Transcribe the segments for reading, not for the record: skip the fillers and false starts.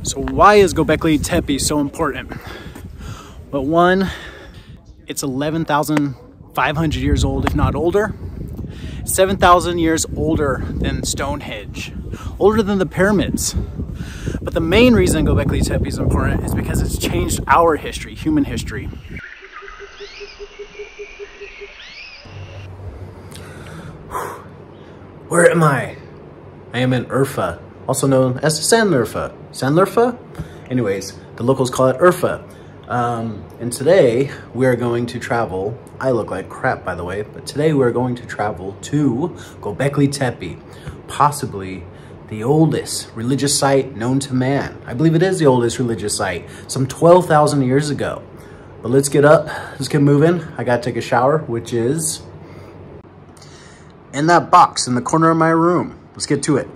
So why is Göbekli Tepe so important? Well, one, it's 11,500 years old, if not older. 7,000 years older than Stonehenge, older than the pyramids. But the main reason Göbekli Tepe is important is because it's changed our history, human history. Where am I? I am in Urfa, also known as Sanlurfa. Sanlurfa? Anyways, the locals call it Urfa. And today we are going to travel. I look like crap, by the way, but today we're going to travel to Göbekli Tepe, possibly the oldest religious site known to man. I believe it is the oldest religious site, some 12,000 years ago. But let's get up, let's get moving. I gotta take a shower, which is in that box in the corner of my room. Let's get to it.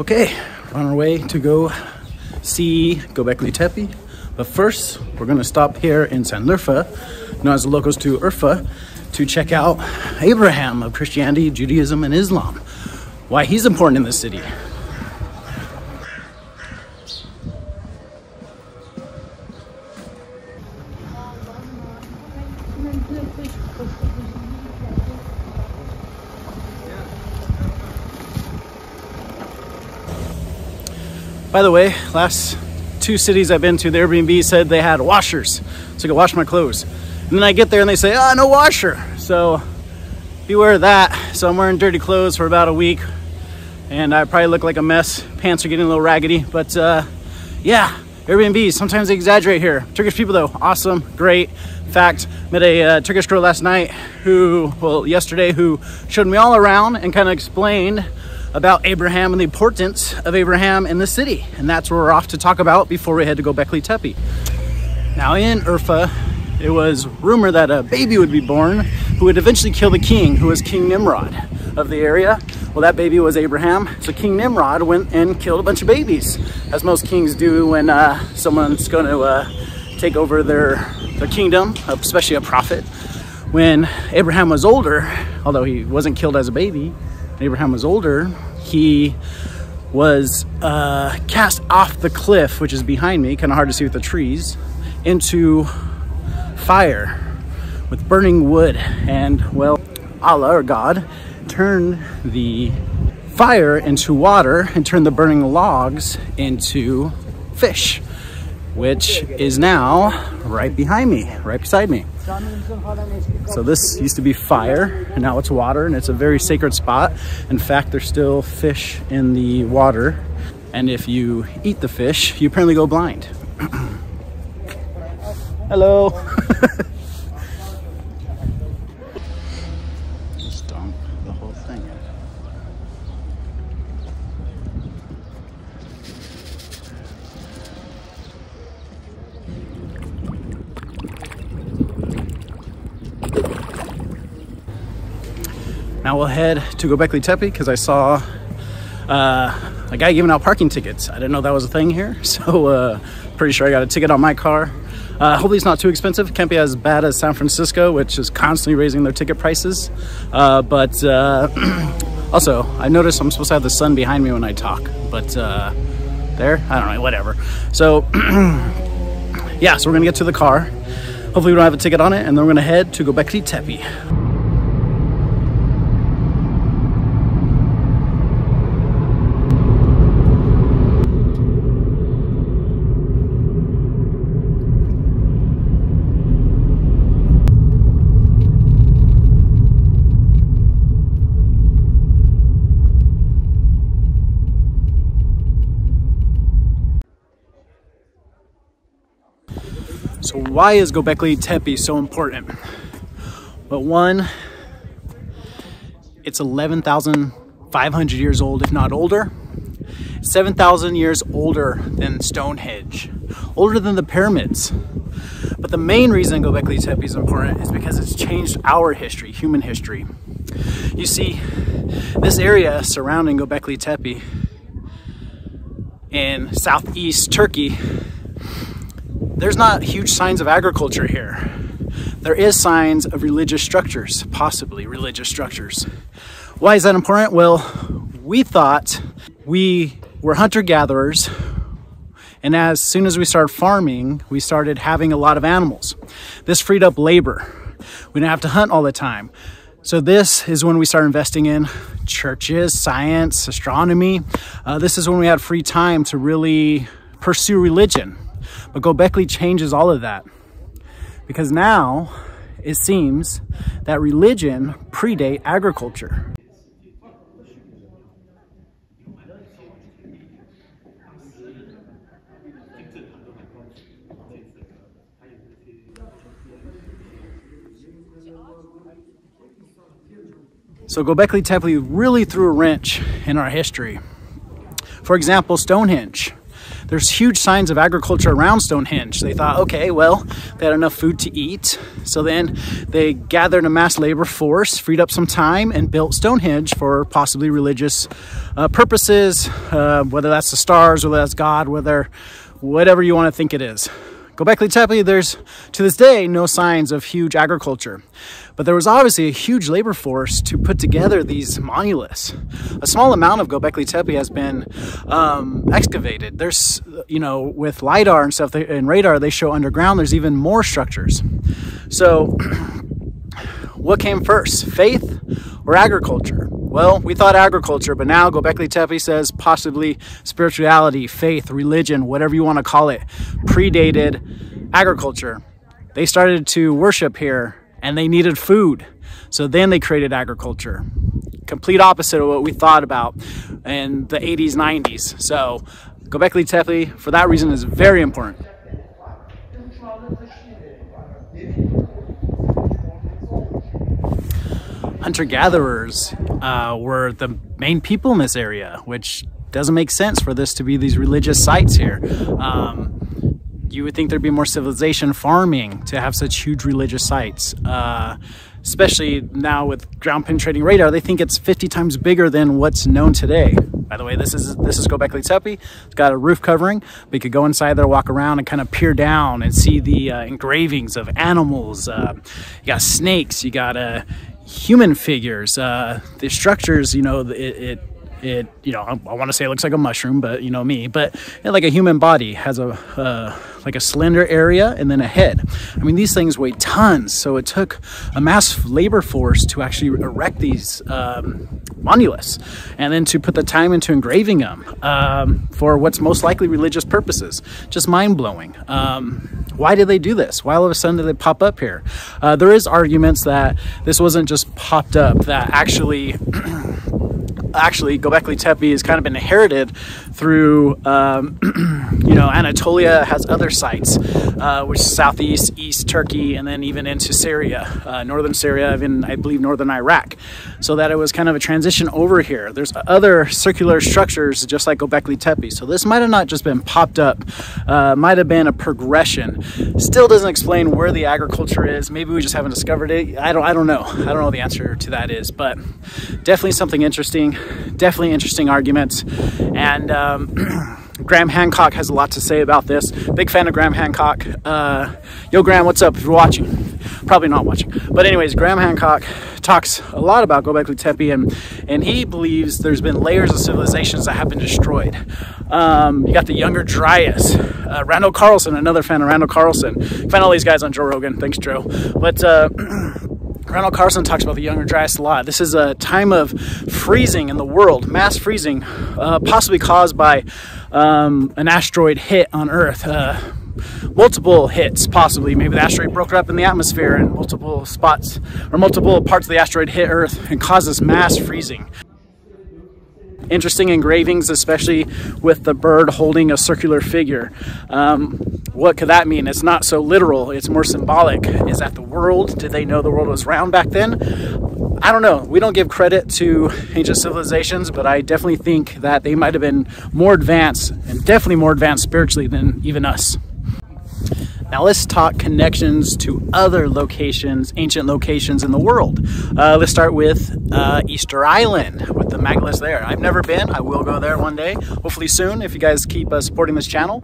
Okay, we're on our way to go see Göbekli Tepe. But first, we're gonna stop here in Sanlurfa, known as the locals to Urfa, to check out Abraham of Christianity, Judaism, and Islam. Why he's important in this city. By the way, last 2 cities I've been to, the Airbnb said they had washers, so I could wash my clothes. And then I get there and they say, no washer. So beware of that. So I'm wearing dirty clothes for about a week and I probably look like a mess. Pants are getting a little raggedy, but yeah, Airbnb, sometimes they exaggerate here. Turkish people though, awesome, great. In fact, met a Turkish girl last night yesterday, who showed me all around and kind of explained about Abraham and the importance of Abraham in the city. And that's what we're off to talk about before we head to Göbekli Tepe. Now in Urfa, it was rumored that a baby would be born who would eventually kill the king, who was King Nimrod of the area. Well, that baby was Abraham. So King Nimrod went and killed a bunch of babies, as most kings do when someone's going to take over their kingdom, especially a prophet. When Abraham was older, although he wasn't killed as a baby, Abraham was older, he was cast off the cliff, which is behind me, kind of hard to see with the trees, into fire with burning wood. And well, Allah, or God, turned the fire into water and turned the burning logs into fish, which is now right behind me, right beside me. So this used to be fire and now it's water, and it's a very sacred spot. In fact, there's still fish in the water, and if you eat the fish, you apparently go blind. Hello. Just dump the whole thing. Now we'll head to Göbekli Tepe because I saw a guy giving out parking tickets. I didn't know that was a thing here, so pretty sure I got a ticket on my car. Hopefully it's not too expensive. Can't be as bad as San Francisco, which is constantly raising their ticket prices. But also, I noticed I'm supposed to have the sun behind me when I talk, but there, I don't know, whatever. So yeah, so we're gonna get to the car. Hopefully we don't have a ticket on it, and then we're gonna head to Göbekli Tepe. So why is Göbekli Tepe so important? But one, it's 11,500 years old, if not older. 7,000 years older than Stonehenge, older than the pyramids. But the main reason Göbekli Tepe is important is because it's changed our history, human history. You see, this area surrounding Göbekli Tepe in southeast Turkey, there's not huge signs of agriculture here. There is signs of religious structures, possibly religious structures. Why is that important? Well, we thought we were hunter-gatherers, and as soon as we started farming, we started having a lot of animals. This freed up labor. We didn't have to hunt all the time. So this is when we started investing in churches, science, astronomy. This is when we had free time to really pursue religion. But Göbekli changes all of that, because now it seems that religion predate agriculture. So Göbekli Tepe really threw a wrench in our history. For example, Stonehenge. There's huge signs of agriculture around Stonehenge. They thought, okay, well, they had enough food to eat. So then they gathered a mass labor force, freed up some time, and built Stonehenge for possibly religious purposes, whether that's the stars, whether that's God, whatever you want to think it is. Göbekli Tepe, there's, to this day, no signs of huge agriculture. But there was obviously a huge labor force to put together these monoliths. A small amount of Göbekli Tepe has been excavated. There's, you know, with LiDAR and stuff, and radar, they show underground there's even more structures. So what came first, faith or agriculture? Well, we thought agriculture, but now Göbekli Tepe says possibly spirituality, faith, religion, whatever you want to call it, predated agriculture. They started to worship here and they needed food. So then they created agriculture. Complete opposite of what we thought about in the 80s, 90s. So Göbekli Tepe, for that reason, is very important. Hunter-gatherers were the main people in this area, which doesn't make sense for this to be these religious sites here. You would think there'd be more civilization farming to have such huge religious sites, especially now with ground penetrating radar. They think it's 50 times bigger than what's known today. By the way, this is Göbekli Tepe. It's got a roof covering, but you could go inside there, walk around, and kind of peer down and see the engravings of animals. You got snakes, you got human figures. The structures, you know, you know, I want to say it looks like a mushroom, but you know me, but like a human body has like a slender area and then a head. I mean, these things weigh tons, so it took a mass labor force to actually erect these monoliths, and then to put the time into engraving them for what's most likely religious purposes. Just mind-blowing. Why did they do this? Why all of a sudden did they pop up here? There is arguments that this wasn't just popped up, that actually Göbekli Tepe has kind of been inherited through, you know, Anatolia has other sites, which is southeast, east Turkey, and then even into Syria, northern Syria, even I believe northern Iraq. So that it was kind of a transition over here. There's other circular structures just like Göbekli Tepe. So this might have not just been popped up, might have been a progression. Still doesn't explain where the agriculture is. Maybe we just haven't discovered it. I don't know. I don't know what the answer to that is, but definitely something interesting. Definitely interesting arguments. And Graham Hancock has a lot to say about this. Big fan of Graham Hancock. Yo, Graham, what's up if you're watching? Probably not watching. But anyways, Graham Hancock talks a lot about Göbekli Tepe, and he believes there's been layers of civilizations that have been destroyed. You got the Younger Dryas. Randall Carlson, another fan of Randall Carlson. Find all these guys on Joe Rogan. Thanks, Joe. But Randall Carlson talks about the Younger Dryas a lot. This is a time of freezing in the world, mass freezing, possibly caused by an asteroid hit on Earth. Multiple hits, possibly. Maybe the asteroid broke up in the atmosphere and multiple spots or multiple parts of the asteroid hit Earth and caused this mass freezing. interesting engravings, especially with the bird holding a circular figure. What could that mean? It's not so literal, it's more symbolic. Is that the world? Did they know the world was round back then? I don't know. We don't give credit to ancient civilizations, but I definitely think that they might have been more advanced, and definitely more advanced spiritually than even us. Now let's talk connections to other locations, ancient locations in the world. Let's start with Easter Island, with the megaliths there. I've never been. I will go there one day, hopefully soon, if you guys keep supporting this channel.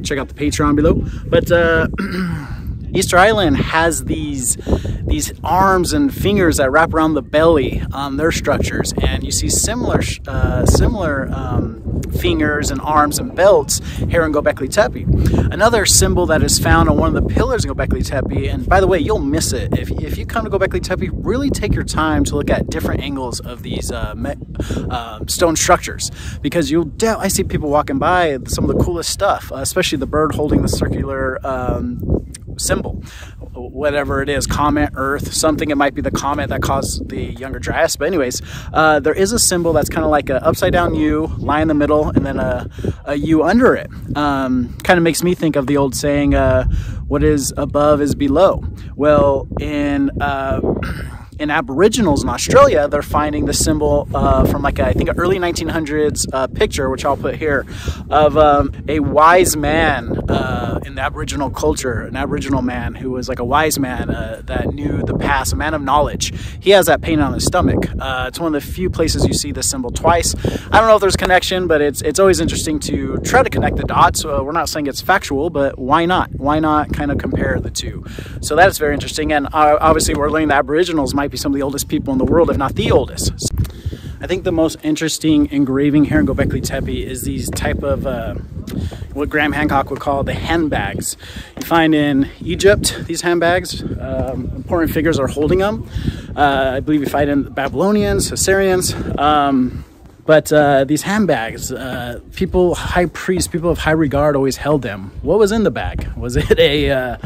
Check out the Patreon below. But Easter Island has these arms and fingers that wrap around the belly on their structures, and you see similar fingers and arms and belts here in Göbekli Tepe. Another symbol that is found on one of the pillars in Göbekli Tepe, and by the way, you'll miss it if you come to Göbekli Tepe. Really take your time to look at different angles of these stone structures, because I see people walking by some of the coolest stuff, especially the bird holding the circular symbol, whatever it is, comet, Earth, something. It might be the comet that caused the Younger Dryas, but anyways, there is a symbol that's kind of like an upside down U, lie in the middle, and then a U under it. Kind of makes me think of the old saying, what is above is below. Well, in Aboriginals in Australia, they're finding the symbol from like I think an early 1900s picture, which I'll put here, of a wise man in the Aboriginal culture, an Aboriginal man who was like a wise man that knew the past, a man of knowledge. He has that paint on his stomach. It's one of the few places you see this symbol twice. I don't know if there's connection, but it's always interesting to try to connect the dots. We're not saying it's factual, but why not? Why not kind of compare the two? So that's very interesting, and obviously we're learning that Aboriginals might be some of the oldest people in the world, if not the oldest. I think the most interesting engraving here in Göbekli Tepe is these type of what Graham Hancock would call the handbags. You find in Egypt these handbags, important figures are holding them. I believe you find in the Babylonians, Assyrians, but these handbags, high priests, people of high regard always held them. What was in the bag? Was it a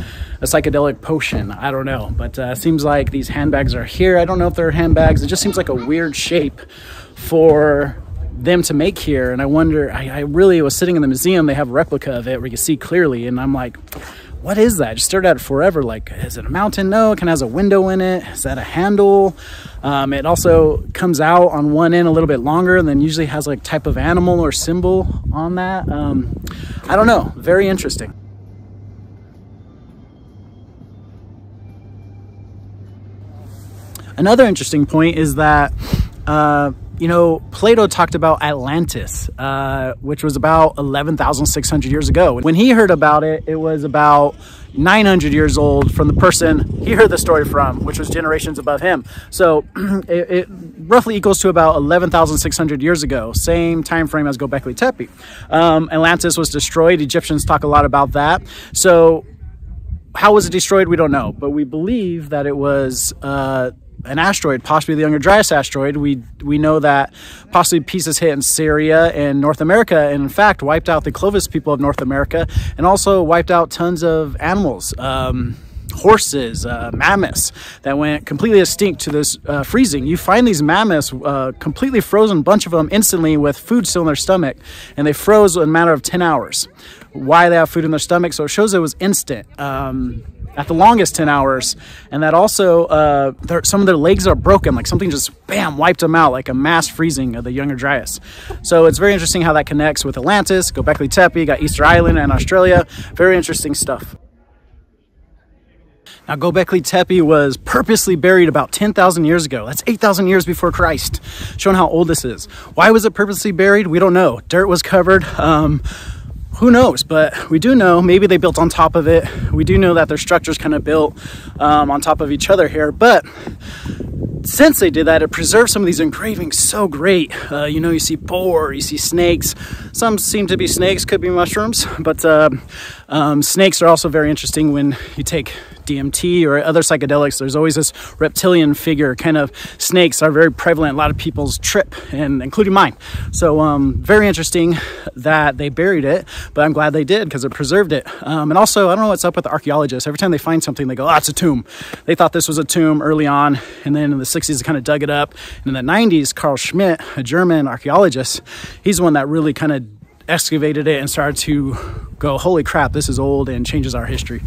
psychedelic potion? I don't know, but it seems like these handbags are here. I don't know if they're handbags. It just seems like a weird shape for them to make here, and I wonder, I really was sitting in the museum, they have a replica of it where you can see clearly, and I'm like, what is that? I just stared at it forever, like, is it a mountain? No, it kind of has a window in it. Is that a handle? It also comes out on one end a little bit longer, and then usually has like type of animal or symbol on that. I don't know, very interesting. Another interesting point is that you know, Plato talked about Atlantis, which was about 11,600 years ago. When he heard about it, it was about 900 years old from the person he heard the story from, which was generations above him. So it roughly equals to about 11,600 years ago, same time frame as Göbekli Tepe. Atlantis was destroyed. Egyptians talk a lot about that. So how was it destroyed? We don't know, but we believe that it was an asteroid, possibly the Younger Dryas asteroid. We know that possibly pieces hit in Syria and North America, and in fact wiped out the Clovis people of North America, and also wiped out tons of animals, horses, mammoths that went completely extinct to this freezing. You find these mammoths completely frozen, a bunch of them instantly with food still in their stomach, and they froze in a matter of 10 hours. Why they have food in their stomach? So it shows it was instant. At the longest 10 hours, and that also some of their legs are broken, like something just bam wiped them out, like a mass freezing of the Younger Dryas. So it's very interesting how that connects with Atlantis, Göbekli Tepe, got Easter Island and Australia. Very interesting stuff. Now, Göbekli Tepe was purposely buried about 10,000 years ago. That's 8,000 years before Christ, showing how old this is. Why was it purposely buried? We don't know. Dirt was covered. Who knows? But we do know maybe they built on top of it. We do know that their structures kind of built on top of each other here. But since they did that, it preserved some of these engravings so great. You know, you see boar, you see snakes. Some seem to be snakes, could be mushrooms. But Snakes are also very interesting. When you take DMT or other psychedelics, there's always this reptilian figure. Kind of snakes are very prevalent. A lot of people's trip, and including mine. So very interesting that they buried it, but I'm glad they did because it preserved it. And also, I don't know what's up with the archaeologists. Every time they find something, they go, "Oh, it's a tomb." They thought this was a tomb early on, and then in the 60s, they kind of dug it up. And in the 90s, Carl Schmidt, a German archaeologist, he's the one that really kind of excavated it and started to go, "Holy crap, this is old," and changes our history.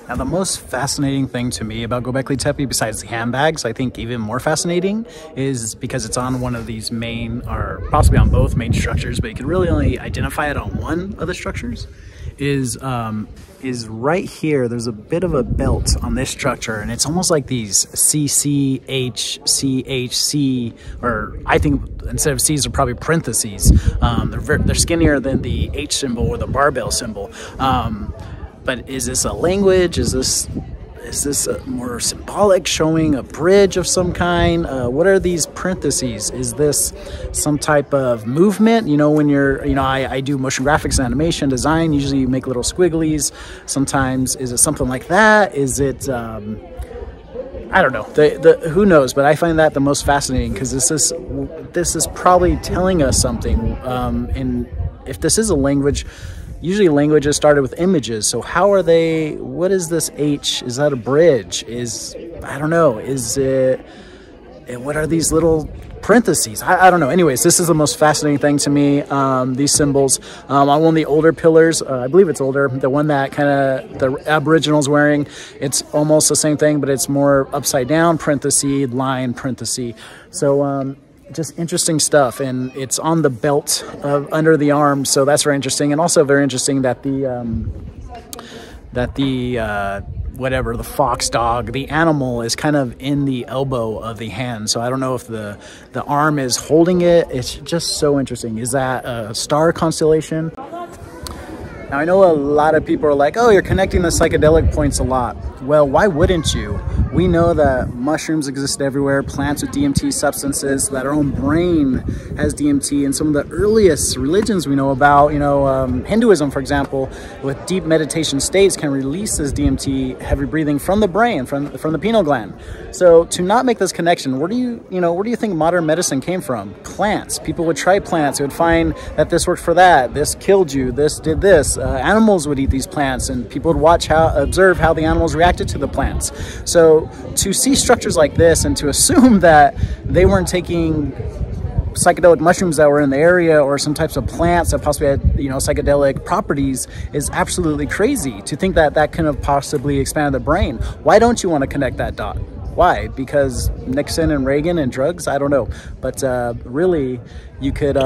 Now, the most fascinating thing to me about Göbekli Tepe, besides the handbags, I think even more fascinating, is because it's on one of these main, or possibly on both main structures, but you can really only identify it on one of the structures, is right here. There's a bit of a belt on this structure, and it's almost like these CCHCHC, or I think instead of C's are probably parentheses. They're skinnier than the H symbol or the barbell symbol. But is this a language? Is this a more symbolic, showing a bridge of some kind? What are these parentheses? Is this some type of movement? You know, when you're, I do motion graphics and animation design. Usually you make little squigglies. Sometimes, is it something like that? Is it, I don't know. Who knows? But I find that the most fascinating, because this is probably telling us something. And if this is a language, usually languages started with images. So how are they, what is this H? Is that a bridge? I don't know. What are these little parentheses? I don't know. Anyways, this is the most fascinating thing to me. These symbols on one of the older pillars, I believe it's older, the one that kind of the Aboriginals wearing, it's almost the same thing, but it's more upside down, parenthesis, line, parenthesis. So, just interesting stuff, and it's on the belt under the arm, so that's very interesting. And also very interesting that the fox dog, the animal, is kind of in the elbow of the hand. So I don't know if the arm is holding it. It's just so interesting. Is that a star constellation? Now, I know a lot of people are like, "Oh, you're connecting the psychedelic points a lot." Well, why wouldn't you? We know that mushrooms exist everywhere, plants with DMT substances, that our own brain has DMT, and some of the earliest religions we know about, Hinduism, for example, with deep meditation states can release this DMT, heavy breathing, from the brain, from the pineal gland. So to not make this connection, where do you think modern medicine came from? Plants. People would try plants. They would find that this worked for that. This killed you. This did this. Animals would eat these plants, and people would observe how the animals reacted to the plants. So to see structures like this and to assume that they weren't taking psychedelic mushrooms that were in the area, or some types of plants that possibly had, psychedelic properties, is absolutely crazy. To think that that could have possibly expanded the brain. Why don't you want to connect that dot? Why? Because Nixon and Reagan and drugs? I don't know. But really, you could,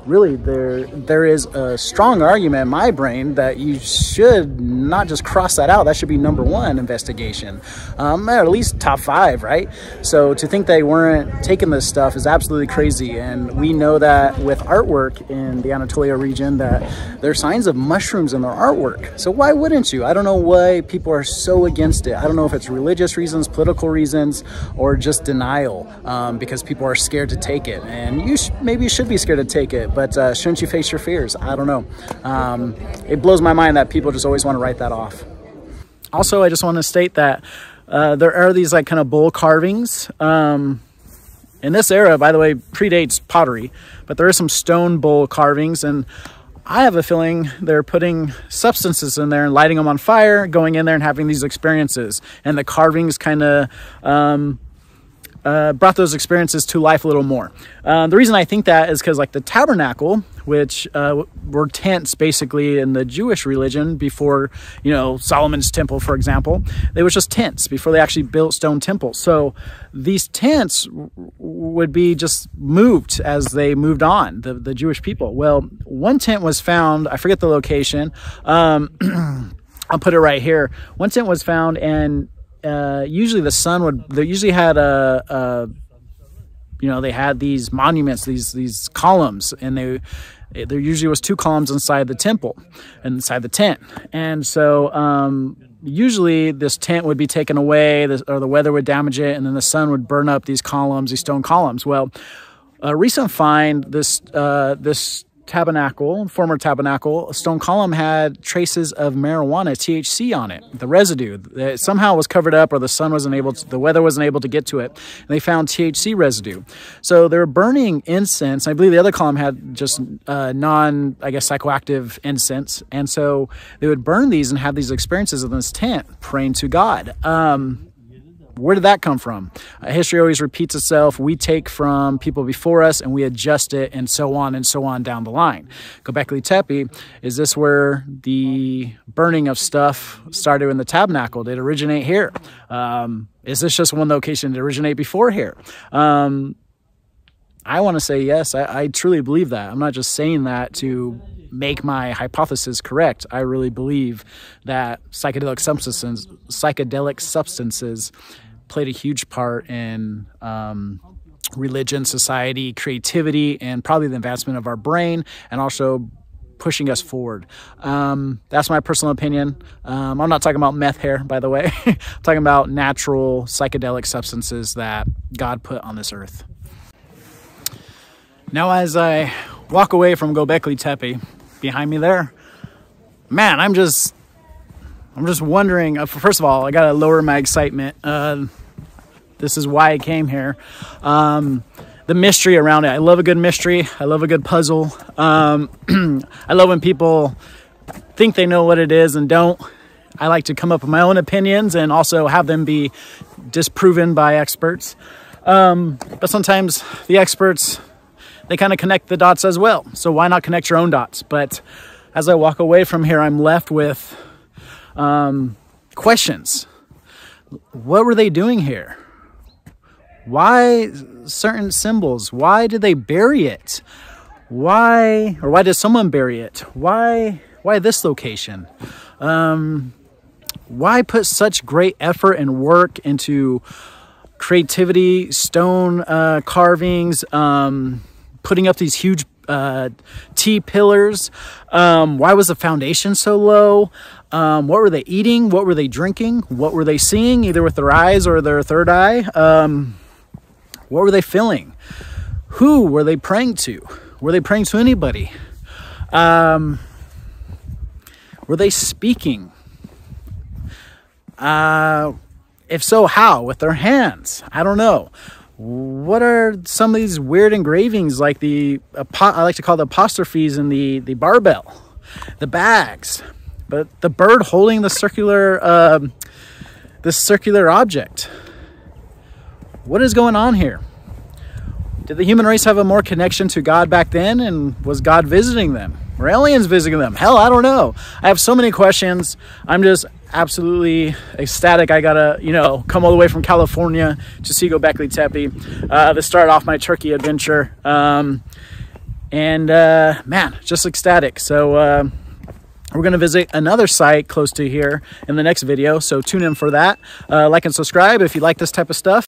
really, there is a strong argument in my brain that you should not just cross that out. That should be #1 investigation, or at least top 5, right? So to think they weren't taking this stuff is absolutely crazy. And we know that with artwork in the Anatolia region, that there are signs of mushrooms in their artwork. So why wouldn't you? I don't know why people are so against it. I don't know if it's religious reasons, political reasons, or just denial, because people are scared to take it. And maybe you should be scared to take it, but shouldn't you face your fears? I don't know. It blows my mind that people just always want to write that off. Also, I just want to state that there are these like kind of bull carvings. In this era, by the way, predates pottery, but there is some stone bull carvings, and I have a feeling they're putting substances in there and lighting them on fire, going in there and having these experiences. And the carvings kind of brought those experiences to life a little more. The reason I think that is because, like, the tabernacle, which were tents basically in the Jewish religion before, Solomon's temple, for example, they were just tents before they actually built stone temples. So these tents would be just moved as they moved on, the Jewish people. Well, one tent was found, I forget the location, I'll put it right here. One tent was found, and usually the sun they usually had they had these monuments, these columns, and there usually was 2 columns inside the temple, inside the tent. And so usually this tent would be taken away, or the weather would damage it, and then the sun would burn up these columns, these stone columns. Well, a recent find, this tabernacle, former tabernacle, a stone column had traces of marijuana, THC on it, the residue that somehow was covered up, or the sun wasn't able to, the weather wasn't able to get to it, and they found THC residue. So they were burning incense. I believe the other column had just non, I guess, psychoactive incense, and so they would burn these and have these experiences in this tent, praying to God. Where did that come from? History always repeats itself. We take from people before us and we adjust it, and so on down the line. Göbekli Tepe, is this where the burning of stuff started in the tabernacle? Did it originate here? Is this just one location that originated before here? I want to say yes. I truly believe that. I'm not just saying that to make my hypothesis correct. I really believe that psychedelic substances played a huge part in religion, society, creativity, and probably the advancement of our brain, and also pushing us forward. That's my personal opinion. I'm not talking about meth hair, by the way. I'm talking about natural psychedelic substances that God put on this earth. Now, as I walk away from Göbekli Tepe, behind me there, man, I'm just wondering, first of all, I gotta lower my excitement. This is why I came here. The mystery around it. I love a good mystery. I love a good puzzle. I love when people think they know what it is and don't. I like to come up with my own opinions and also have them be disproven by experts. But sometimes the experts, they kind of connect the dots as well. So why not connect your own dots? But as I walk away from here, I'm left with questions. What were they doing here? Why certain symbols? Why did they bury it? Why did someone bury it? Why this location? Why put such great effort and work into creativity, stone carvings, putting up these huge T-pillars? Why was the foundation so low? What were they eating? What were they drinking? What were they seeing, either with their eyes or their third eye? What were they feeling? Who were they praying to? Were they praying to anybody? Were they speaking? If so, how? With their hands? I don't know. What are some of these weird engravings, like I like to call the apostrophes in the barbell, the bags, but the bird holding the circular object? What is going on here? Did the human race have a more connection to God back then, and was God visiting them? Were aliens visiting them? Hell, I don't know. I have so many questions. I'm just absolutely ecstatic. I gotta, come all the way from California to see Göbekli Tepe to start off my Turkey adventure. Man, just ecstatic. So we're gonna visit another site close to here in the next video, so tune in for that. Like and subscribe if you like this type of stuff.